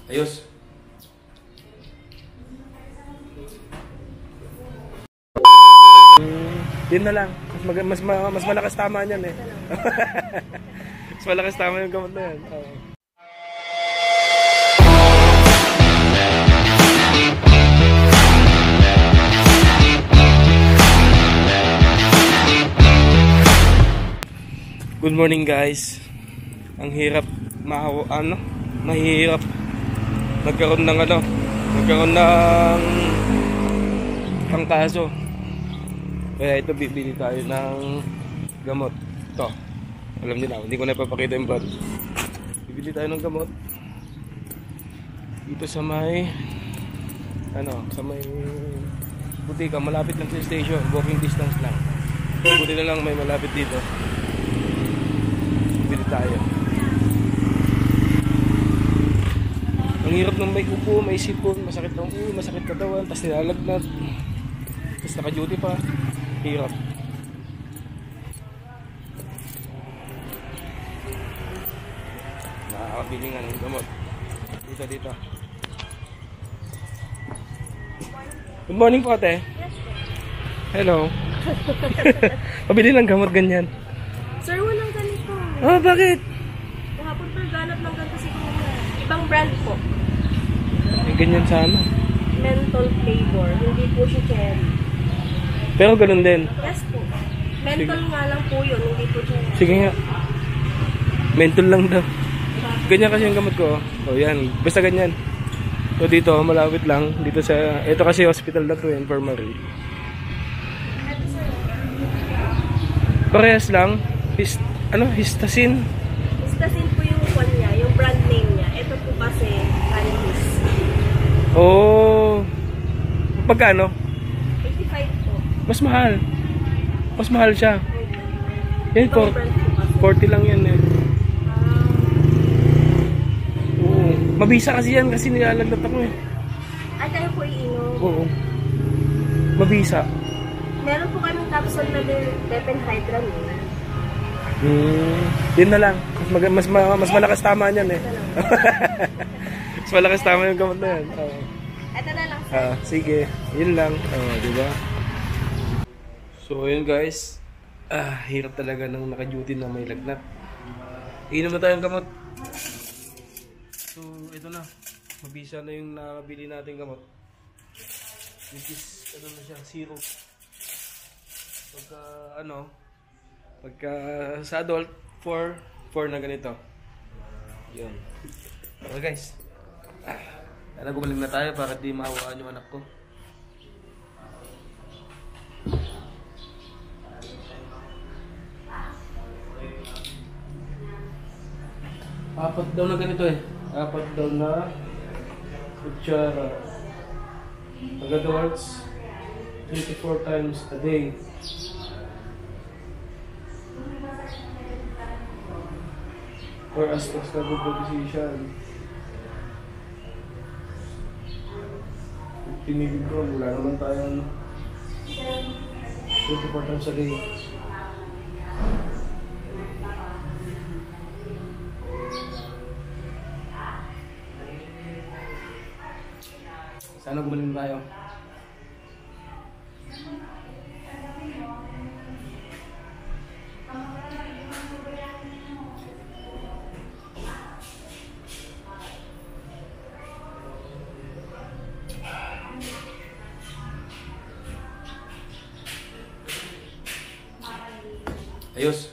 Ayos. Yun na lang. Mas malakas tama niyan eh. Mas malakas tama yung gamot na yan. Good morning guys. Ang hirap mahirap nagkaroon ng pangkaso. Kaya ito bibili tayo ng gamot. Ito. Alam niyo na, hindi ko na ipapakita yung brand. Bibili tayo ng gamot. Dito sa may sa may butika, malapit lang sa station, walking distance lang. Buti na lang may malapit dito. Bibili tayo. Ang hirap ng may upo, may sipon, masakit ng ulo, masakit katawan, tapos nilalagnat. Tapos naka-duty pa. Hirap. Nakakabili nga ng gamot. Dito. Good morning po ate. Hello. Pabili ng gamot ganyan. Sir, walang ganito. Ah, bakit? Kahapon po ganap ng ganito si Kuya. Ibang brand po. Eh, ganyan sana. Menthol flavor. Hindi po siya cherry. Pero ganun din. Yes po. Menthol nga lang po yun. Hindi po cherry. Sige nga. Menthol lang daw. Ganyan kasi yung gamot ko. O yan. Basta ganyan. So dito, malapit lang. Dito sa... Ito kasi hospital na to, infirmary. Parehas lang. Histacin. Histacin po yung one niya. Yung brand name niya. Ito po kasi Canis. Oh. Magkano? 85 po. Mas mahal. Mas mahal siya. Yan, Ibang brand po kasi. 40 lang yan eh. Oo. Mabisa kasi yan kasi nilalagnat ako eh. At kayo po iinom. Oo. Mabisa. Meron po kaming capsule na Depenhydram eh. Yun na lang. Mas malakas tama niyan eh. Mas malakas tama yung gamot na yan. Ito na lang sir. Sige. Yun lang. Diba? So yun guys. Hirap talaga ng naka-duty na may lagnat. Inom na tayong gamot. So ito na. Mabisa na yung nakabili natin gamot. Which is na siya, syrup. Pagka sa adult 4 na ganito. Yun. Okay guys. Sana gumaling na tayo para di maawaan yung anak ko. Apat daw na ganito eh. Apat daw na kutsara. Pag adults 24 times a day. For aspects na good position. Tinibig ko, wala naman tayo 24 times a day. Sana gumaling tayo. Ayos.